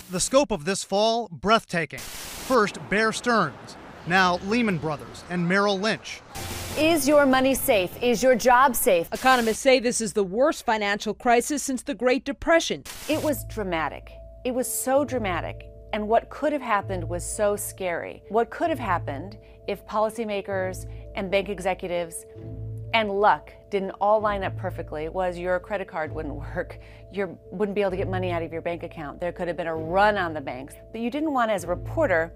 The scope of this fall, breathtaking. First, Bear Stearns, now Lehman Brothers and Merrill Lynch. Is your money safe? Is your job safe? Economists say this is the worst financial crisis since the Great Depression. It was dramatic. It was so dramatic. And what could have happened was so scary. What could have happened if policymakers and bank executives and luck didn't all line up perfectly was your credit card wouldn't work. You wouldn't be able to get money out of your bank account. There could have been a run on the banks. But you didn't want, as a reporter,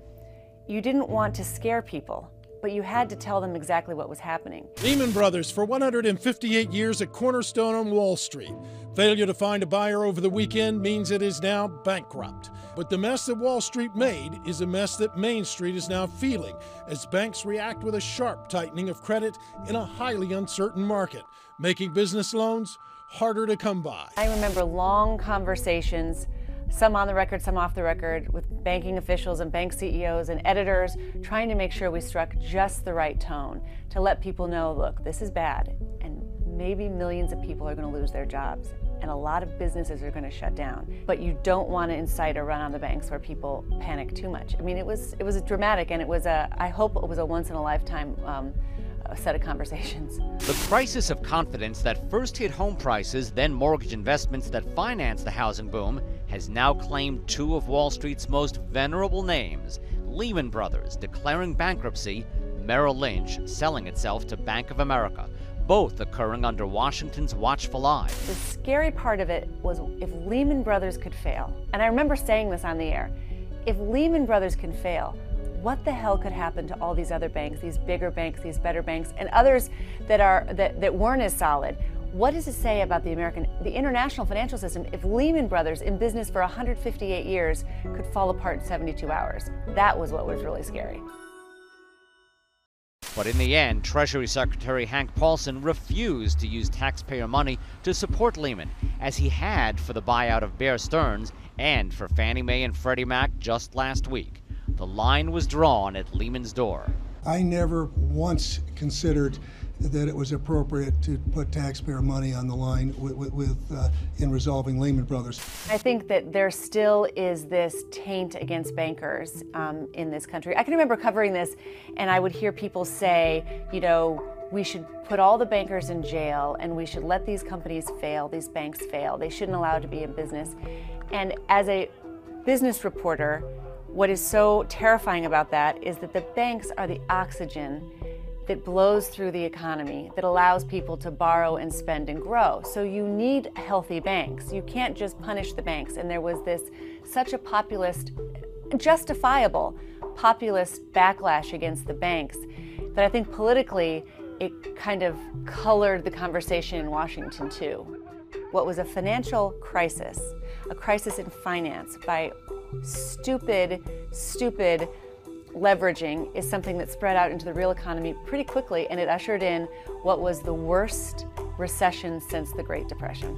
you didn't want to scare people, but you had to tell them exactly what was happening. Lehman Brothers, for 158 years, a cornerstone on Wall Street. Failure to find a buyer over the weekend means it is now bankrupt. But the mess that Wall Street made is a mess that Main Street is now feeling as banks react with a sharp tightening of credit in a highly uncertain market, making business loans harder to come by. I remember long conversations, some on the record, some off the record, with banking officials and bank CEOs and editors, trying to make sure we struck just the right tone to let people know, look, this is bad, and maybe millions of people are going to lose their jobs, and a lot of businesses are going to shut down. But you don't want to incite a run on the banks where people panic too much. I mean, it was dramatic, and it was I hope it was a once-in-a-lifetime a set of conversations. The crisis of confidence that first hit home prices, then mortgage investments that financed the housing boom, has now claimed two of Wall Street's most venerable names, Lehman Brothers declaring bankruptcy, Merrill Lynch selling itself to Bank of America, both occurring under Washington's watchful eye. The scary part of it was if Lehman Brothers could fail, and I remember saying this on the air, if Lehman Brothers can fail, what the hell could happen to all these other banks, these bigger banks, these better banks, and others that weren't as solid? What does it say about the international financial system if Lehman Brothers, in business for 158 years, could fall apart in 72 hours? That was what was really scary. But in the end, Treasury Secretary Hank Paulson refused to use taxpayer money to support Lehman, as he had for the buyout of Bear Stearns and for Fannie Mae and Freddie Mac just last week. The line was drawn at Lehman's door. I never once considered that it was appropriate to put taxpayer money on the line in resolving Lehman Brothers. I think that there still is this taint against bankers in this country. I can remember covering this, and I would hear people say, you know, we should put all the bankers in jail, and we should let these companies fail, these banks fail. They shouldn't allow it to be in business. And as a business reporter, what is so terrifying about that is that the banks are the oxygen that blows through the economy, that allows people to borrow and spend and grow. So you need healthy banks. You can't just punish the banks. And there was such a populist, justifiable populist backlash against the banks that I think politically it kind of colored the conversation in Washington too. What was a financial crisis, a crisis in finance by stupid leveraging, is something that spread out into the real economy pretty quickly, and it ushered in what was the worst recession since the Great Depression.